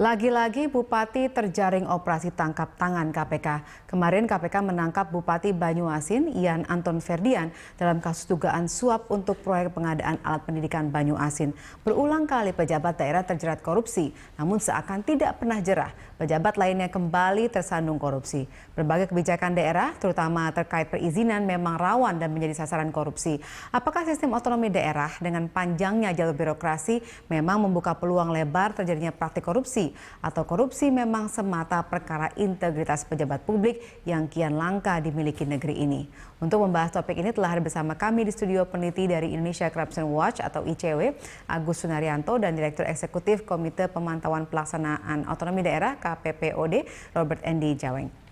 Lagi-lagi Bupati terjaring operasi tangkap tangan KPK. Kemarin KPK menangkap Bupati Banyuasin, Ian Anton Ferdian, dalam kasus dugaan suap untuk proyek pengadaan alat pendidikan Banyuasin. Berulang kali pejabat daerah terjerat korupsi, namun seakan tidak pernah jerah. Pejabat lainnya kembali tersandung korupsi. Berbagai kebijakan daerah, terutama terkait perizinan, memang rawan dan menjadi sasaran korupsi. Apakah sistem otonomi daerah dengan panjangnya jalur birokrasi memang membuka peluang lebar terjadinya praktik korupsi? Atau korupsi memang semata perkara integritas pejabat publik yang kian langka dimiliki negeri ini? Untuk membahas topik ini telah hadir bersama kami di studio peneliti dari Indonesia Corruption Watch atau ICW, Agus Sunaryanto, dan Direktur Eksekutif Komite Pemantauan Pelaksanaan Otonomi Daerah KPPOD, Robert Endi Jaweng.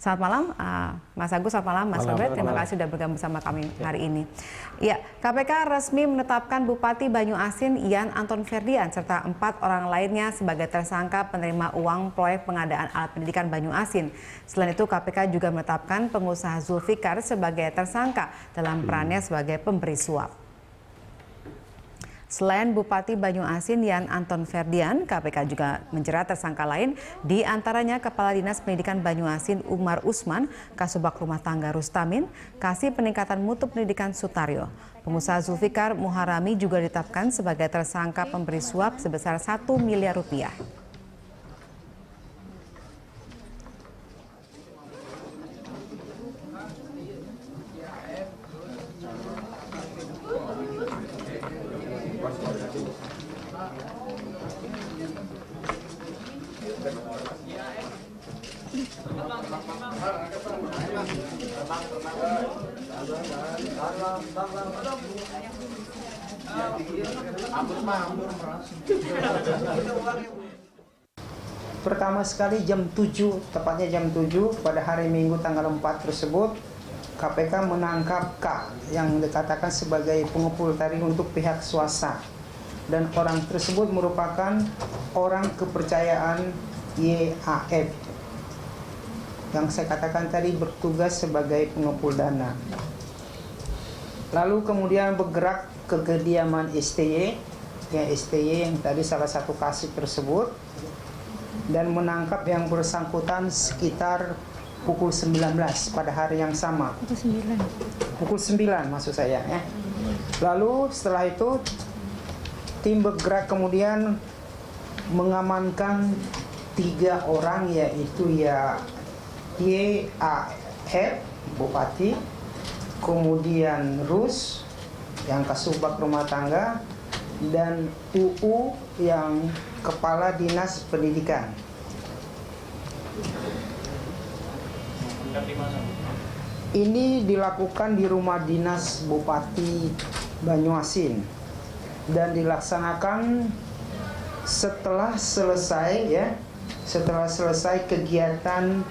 Selamat malam, Mas Agus. Selamat malam, Mas Robert. Terima kasih sudah bergabung bersama kami hari ini. Ya, KPK resmi menetapkan Bupati Banyuasin, Ian Anton Ferdian, serta 4 orang lainnya sebagai tersangka penerima uang proyek pengadaan alat pendidikan Banyuasin. Selain itu, KPK juga menetapkan pengusaha Zulfikar sebagai tersangka dalam perannya sebagai pemberi suap. Selain Bupati Banyuasin Ian Anton Ferdian, KPK juga menjerat tersangka lain, di antaranya Kepala Dinas Pendidikan Banyuasin Umar Usman, Kasubag Rumah Tangga Rustamin, Kasih Peningkatan Mutu Pendidikan Sutaryo. Pengusaha Zulfikar Muharami juga ditetapkan sebagai tersangka pemberi suap sebesar 1 miliar rupiah. Pertama sekali jam 7, tepatnya jam 7 pada hari Minggu tanggal 4 tersebut, KPK menangkap K yang dikatakan sebagai pengepul tarif untuk pihak swasta. Dan orang tersebut merupakan orang kepercayaan YAF yang saya katakan tadi bertugas sebagai pengepul dana. Lalu kemudian bergerak ke kediaman STY, ya STY yang tadi salah satu kasih tersebut, dan menangkap yang bersangkutan sekitar pukul 19 pada hari yang sama. Pukul 9 maksud saya ya. Lalu setelah itu tim bergerak kemudian mengamankan 3 orang, yaitu YAF Bupati, kemudian Rus yang Kasubag Rumah Tangga, dan UU yang Kepala Dinas Pendidikan. Ini dilakukan di rumah dinas Bupati Banyuasin dan dilaksanakan setelah selesai kegiatan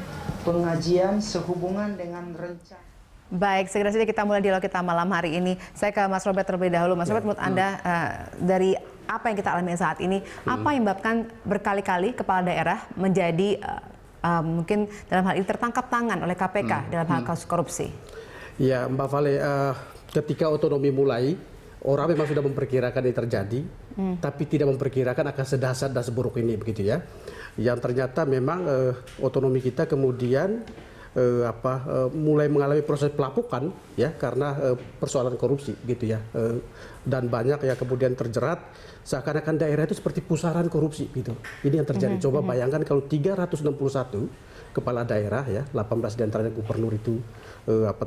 pengajian sehubungan dengan rencana. Baik, segera saja kita mulai dialog kita malam hari ini. Saya ke Mas Robert terlebih dahulu. Mas Robert, menurut Anda dari apa yang kita alami saat ini, apa yang menyebabkan berkali-kali kepala daerah menjadi mungkin dalam hal ini tertangkap tangan oleh KPK dalam hal kasus korupsi? Ya, Mbak Vale, ketika otonomi mulai, orang memang sudah memperkirakan ini terjadi, tapi tidak memperkirakan akan sedahsyat dan seburuk ini, begitu ya. Yang ternyata memang otonomi kita kemudian mulai mengalami proses pelapukan ya karena persoalan korupsi gitu ya, dan banyak yang kemudian terjerat seakan-akan daerah itu seperti pusaran korupsi gitu. Ini yang terjadi. Coba bayangkan kalau 361 kepala daerah ya, 18 diantaranya gubernur itu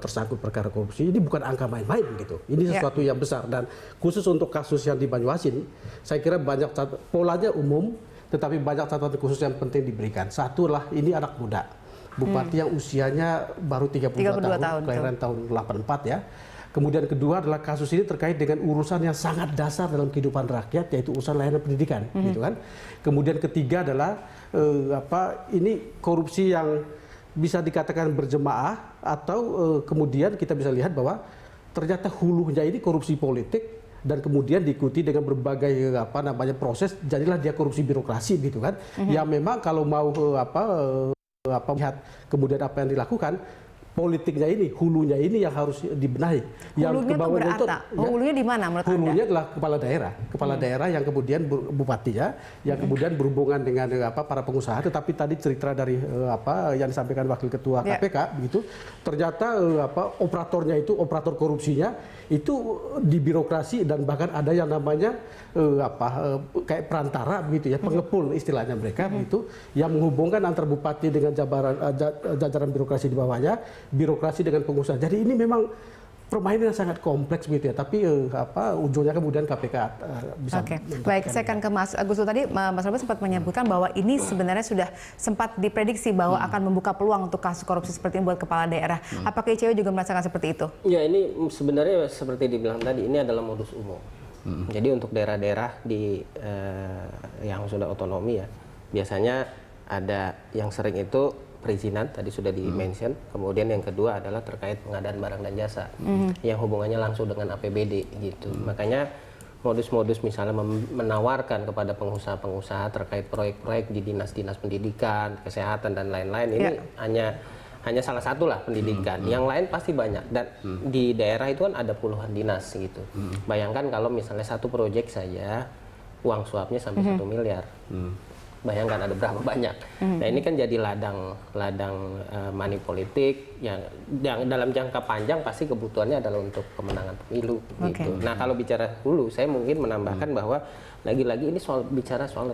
tersangkut perkara korupsi. Ini bukan angka main-main gitu. Ini sesuatu yang besar, dan khusus untuk kasus yang di Banyuasin, saya kira banyak polanya umum, tetapi banyak catatan khusus yang penting diberikan. Satu lah, ini anak muda. Bupati yang usianya baru 32 tahun, kelahiran tahun 84 ya. Kemudian kedua adalah kasus ini terkait dengan urusan yang sangat dasar dalam kehidupan rakyat, yaitu urusan layanan pendidikan, gitu kan. Kemudian ketiga adalah ini korupsi yang bisa dikatakan berjemaah, atau kemudian kita bisa lihat bahwa ternyata hulunya ini korupsi politik, dan kemudian diikuti dengan berbagai proses, jadilah dia korupsi birokrasi, gitu kan. Yang memang kalau mau lihat kemudian apa yang dilakukan, politiknya ini, hulunya ini yang harus dibenahi. Hulunya itu berarti, hulunya di mana menurut Anda? Hulunya adalah kepala daerah yang kemudian bupatinya, yang kemudian berhubungan dengan para pengusaha. Tetapi tadi cerita dari yang disampaikan Wakil Ketua KPK, begitu, ternyata operatornya itu, operator korupsinya itu di birokrasi dan bahkan ada yang namanya kayak perantara begitu ya, pengepul istilahnya mereka begitu, yang menghubungkan antar bupati dengan jajaran birokrasi di bawahnya, birokrasi dengan pengusaha. Jadi ini memang permainan yang sangat kompleks begitu ya, tapi ujungnya kemudian KPK bisa. Oke, baik, saya akan ke Mas Agus. Tadi Mas Robert sempat menyebutkan bahwa ini sebenarnya sudah sempat diprediksi bahwa akan membuka peluang untuk kasus korupsi seperti ini buat kepala daerah. Apakah ICW juga merasakan seperti itu? Ya, ini sebenarnya seperti dibilang tadi, ini adalah modus umum. Jadi untuk daerah-daerah yang sudah otonomi ya, biasanya ada yang sering itu perizinan, tadi sudah di-mention. Kemudian yang kedua adalah terkait pengadaan barang dan jasa yang hubungannya langsung dengan APBD gitu. Makanya modus-modus misalnya menawarkan kepada pengusaha-pengusaha terkait proyek-proyek di dinas-dinas pendidikan, kesehatan dan lain-lain ini hanya salah satu lah pendidikan. Yang lain pasti banyak, dan di daerah itu kan ada puluhan dinas gitu. Bayangkan kalau misalnya satu proyek saja uang suapnya sampai 1 miliar. Bayangkan ada berapa banyak. Nah, ini kan jadi ladang money politik yang dalam jangka panjang pasti kebutuhannya adalah untuk kemenangan pemilu gitu. Nah, kalau bicara hulu, saya mungkin menambahkan bahwa lagi-lagi ini bicara soal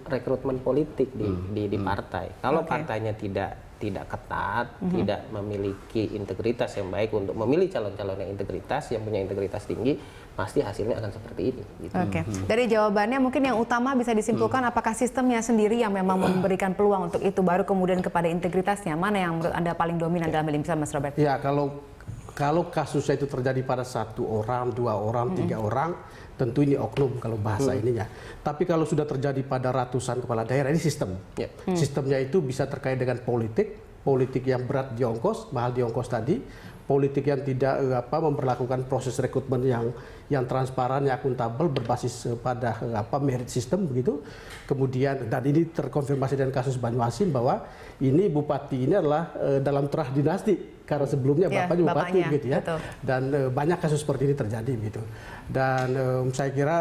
rekrutmen politik di partai. Kalau partainya tidak ketat, tidak memiliki integritas yang baik untuk memilih calon-calon yang punya integritas tinggi, pasti hasilnya akan seperti ini. Gitu. Oke, dari jawabannya mungkin yang utama bisa disimpulkan apakah sistemnya sendiri yang memang memberikan peluang untuk itu, baru kemudian kepada integritasnya, mana yang menurut Anda paling dominan dalam hal ini, Mas Robert? Ya, kalau kasusnya itu terjadi pada 1 orang, 2 orang, 3 orang, tentu ini oknum kalau bahasa ininya. Tapi kalau sudah terjadi pada ratusan kepala daerah, ini sistem. Sistemnya itu bisa terkait dengan politik yang berat di ongkos, mahal di ongkos tadi, politik yang tidak memperlakukan proses rekrutmen yang transparan, yang akuntabel, berbasis pada merit system begitu. Kemudian, dan ini terkonfirmasi dengan kasus Banyuasin bahwa ini bupati ini adalah dalam terah dinasti, karena sebelumnya bapaknya gitu ya. Betul. Dan banyak kasus seperti ini terjadi gitu. Dan saya kira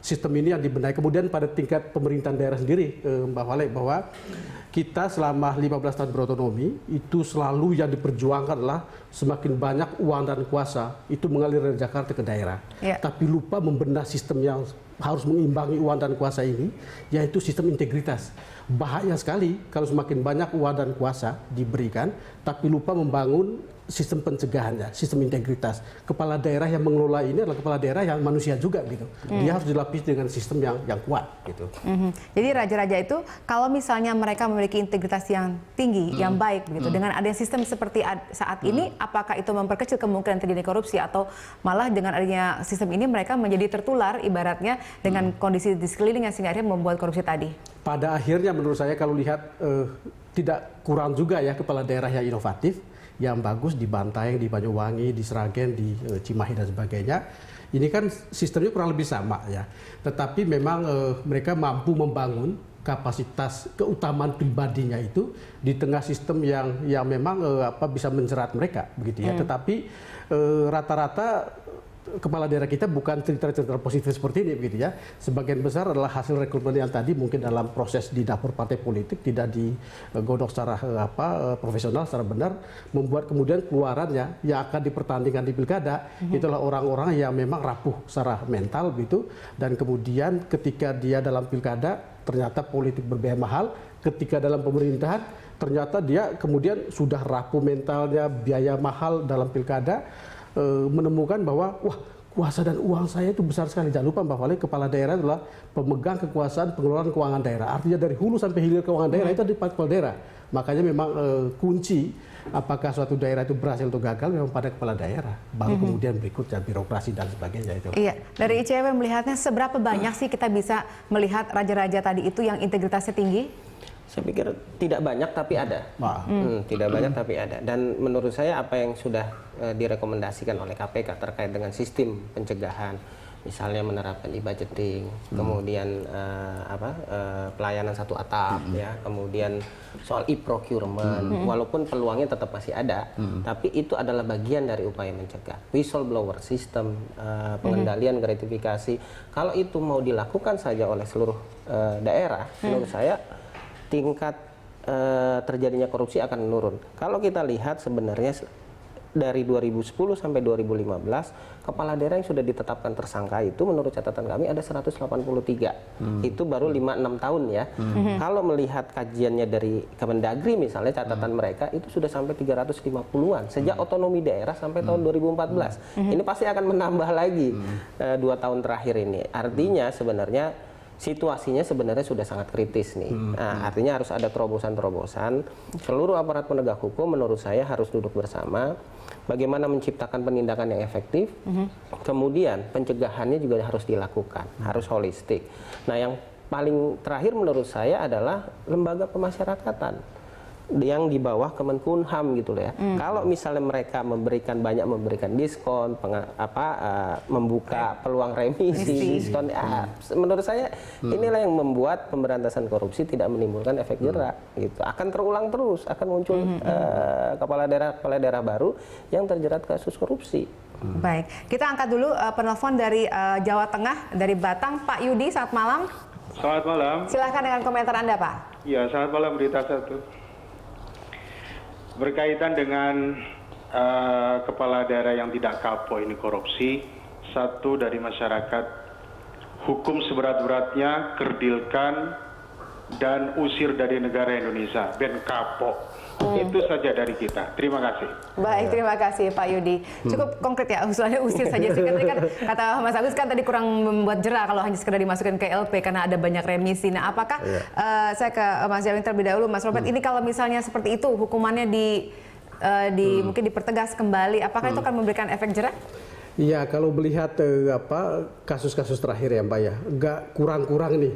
sistem ini yang dibenahi kemudian pada tingkat pemerintahan daerah sendiri, Mbak Wale, bahwa kita selama 15 tahun berotonomi itu selalu yang diperjuangkan adalah semakin banyak uang dan kuasa itu mengalir dari Jakarta ke daerah. Tapi lupa membenahi sistem yang harus mengimbangi uang dan kuasa ini, yaitu sistem integritas. Bahaya sekali kalau semakin banyak uang dan kuasa diberikan, tapi lupa membangun sistem pencegahannya, sistem integritas. Kepala daerah yang mengelola ini adalah kepala daerah yang manusia juga gitu. Dia harus dilapisi dengan sistem yang kuat gitu. Jadi raja-raja itu kalau misalnya mereka memiliki integritas yang tinggi, yang baik begitu, dengan adanya sistem seperti saat ini, apakah itu memperkecil kemungkinan terjadi korupsi, atau malah dengan adanya sistem ini mereka menjadi tertular ibaratnya dengan kondisi di sekelilingnya sehingga akhirnya membuat korupsi tadi? Pada akhirnya menurut saya kalau lihat tidak kurang juga ya kepala daerah yang inovatif, yang bagus di Bantaeng, di Banyuwangi, di Sragen, di Cimahi dan sebagainya. Ini kan sistemnya kurang lebih sama ya. Tetapi memang mereka mampu membangun kapasitas keutamaan pribadinya itu di tengah sistem yang memang bisa menjerat mereka begitu ya. Tetapi rata-rata kepala daerah kita bukan cerita-cerita positif seperti ini begitu ya. Sebagian besar adalah hasil rekrutmen yang tadi mungkin dalam proses di dapur partai politik tidak digodok secara profesional, secara benar, membuat kemudian keluarannya yang akan dipertandingkan di pilkada itulah orang-orang yang memang rapuh secara mental gitu, dan kemudian ketika dia dalam pilkada ternyata politik berbiaya mahal, ketika dalam pemerintahan ternyata dia kemudian sudah rapuh mentalnya, biaya mahal dalam pilkada, menemukan bahwa wah, kuasa dan uang saya itu besar sekali. Jangan lupa Mbak Vale, kepala daerah adalah pemegang kekuasaan pengelolaan keuangan daerah. Artinya dari hulu sampai hilir keuangan daerah itu ada di kepala daerah. Makanya memang kunci apakah suatu daerah itu berhasil atau gagal memang pada kepala daerah. Baru kemudian berikutnya birokrasi dan sebagainya itu. Iya, dari ICW melihatnya seberapa banyak sih kita bisa melihat raja-raja tadi itu yang integritasnya tinggi? Saya pikir tidak banyak tapi ada. Tidak banyak tapi ada. Dan menurut saya apa yang sudah direkomendasikan oleh KPK terkait dengan sistem pencegahan, misalnya menerapkan e-budgeting, kemudian pelayanan satu atap, ya, kemudian soal e-procurement, walaupun peluangnya tetap masih ada, tapi itu adalah bagian dari upaya mencegah. Whistleblower system, pengendalian gratifikasi, kalau itu mau dilakukan saja oleh seluruh daerah, menurut saya tingkat terjadinya korupsi akan menurun. Kalau kita lihat sebenarnya dari 2010 sampai 2015, kepala daerah yang sudah ditetapkan tersangka itu menurut catatan kami ada 183. Itu baru 5-6 tahun ya. Kalau melihat kajiannya dari Kemendagri misalnya, catatan mereka itu sudah sampai 350-an sejak otonomi daerah sampai tahun 2014. Ini pasti akan menambah lagi 2 tahun terakhir ini. Artinya sebenarnya situasinya sebenarnya sudah sangat kritis nih. Nah, artinya harus ada terobosan-terobosan. Seluruh aparat penegak hukum menurut saya harus duduk bersama. Bagaimana menciptakan penindakan yang efektif. Kemudian pencegahannya juga harus dilakukan, harus holistik. Nah, yang paling terakhir menurut saya adalah lembaga pemasyarakatan yang di bawah Kemenkumham gitu loh ya. Kalau misalnya mereka memberikan diskon, membuka peluang remisi, diskon, menurut saya inilah yang membuat pemberantasan korupsi tidak menimbulkan efek jerak gitu. Akan terulang terus, akan muncul kepala daerah baru yang terjerat kasus korupsi. Baik, kita angkat dulu penelpon dari Jawa Tengah, dari Batang, Pak Yudi, selamat malam. Selamat malam. Silahkan dengan komentar Anda, Pak. Ya, selamat malam Berita Satu. Berkaitan dengan kepala daerah yang tidak kapok ini korupsi, satu dari masyarakat, hukum seberat-beratnya, kerdilkan dan usir dari negara Indonesia, ben kapok. Itu saja dari kita. Terima kasih. Baik, terima kasih Pak Yudi. Cukup konkret ya, usulannya usir saja. Sehingga tadi kan kata Mas Agus kan tadi kurang membuat jerah kalau hanya sekedar dimasukkan ke LP karena ada banyak remisi. Nah, apakah saya ke Mas Jawin terlebih dahulu, Mas Robert, ini kalau misalnya seperti itu hukumannya mungkin dipertegas kembali, apakah itu akan memberikan efek jerah? Iya, kalau melihat kasus-kasus terakhir ya Mbak ya, nggak kurang-kurang nih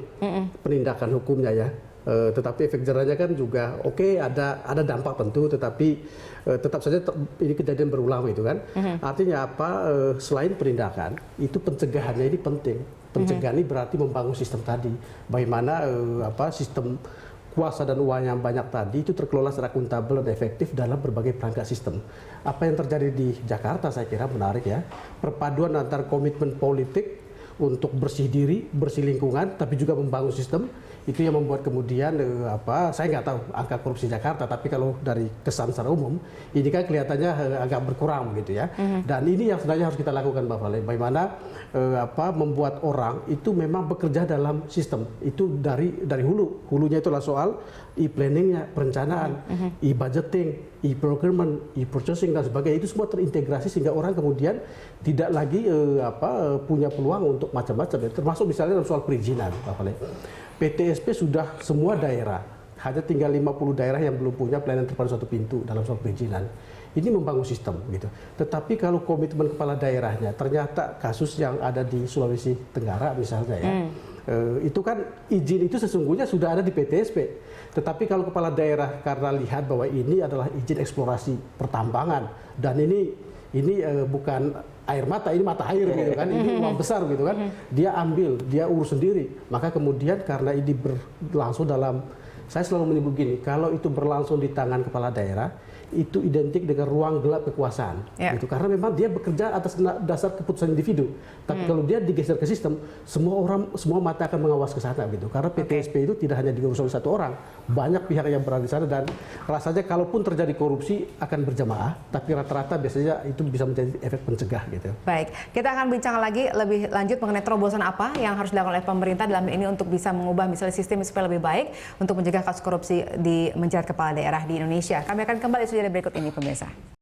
penindakan hukumnya ya. Tetapi efek jerahnya kan juga oke, ada dampak tentu, tetapi tetap saja ini kejadian berulang itu kan. Artinya apa? Selain penindakan, itu pencegahannya ini penting. Pencegahan ini berarti membangun sistem tadi. Bagaimana sistem kuasa dan uang yang banyak tadi itu terkelola secara akuntabel dan efektif dalam berbagai perangkat sistem. Apa yang terjadi di Jakarta saya kira menarik ya. Perpaduan antara komitmen politik untuk bersih diri, bersih lingkungan, tapi juga membangun sistem, itu yang membuat kemudian saya nggak tahu angka korupsi Jakarta, tapi kalau dari kesan secara umum ini kan kelihatannya agak berkurang gitu ya. Dan ini yang sebenarnya harus kita lakukan Mbak Vale, bagaimana membuat orang itu memang bekerja dalam sistem itu dari hulunya itulah soal e-planningnya, perencanaan, e-budgeting, e-procurement, e-purchasing dan sebagainya, itu semua terintegrasi sehingga orang kemudian tidak lagi punya peluang untuk macam-macam, termasuk misalnya dalam soal perizinan Pak Vale. PTSP sudah semua daerah, hanya tinggal 50 daerah yang belum punya pelayanan terpadu satu pintu dalam soal perizinan. Ini membangun sistem gitu. Tetapi kalau komitmen kepala daerahnya, ternyata kasus yang ada di Sulawesi Tenggara misalnya ya, itu kan izin itu sesungguhnya sudah ada di PTSP. Tetapi kalau kepala daerah karena lihat bahwa ini adalah izin eksplorasi pertambangan dan ini bukan air mata, ini mata air gitu kan, ini uang besar gitu kan, dia ambil, dia urus sendiri. Maka kemudian karena ini berlangsung dalam, saya selalu menyebut gini, kalau itu berlangsung di tangan kepala daerah, itu identik dengan ruang gelap kekuasaan, gitu. Karena memang dia bekerja atas dasar keputusan individu. Tapi kalau dia digeser ke sistem, semua mata akan mengawas ke sana, gitu. Karena PTSP itu tidak hanya diurus oleh satu orang, banyak pihak yang berada di sana dan rasanya kalaupun terjadi korupsi akan berjamaah, tapi rata-rata biasanya itu bisa menjadi efek pencegah, gitu. Baik, kita akan bincang lagi lebih lanjut mengenai terobosan apa yang harus dilakukan oleh pemerintah dalam ini untuk bisa mengubah misalnya sistem supaya lebih baik untuk mencegah kasus korupsi di menjerat kepala daerah di Indonesia. Kami akan kembali dari berikut ini pemirsa.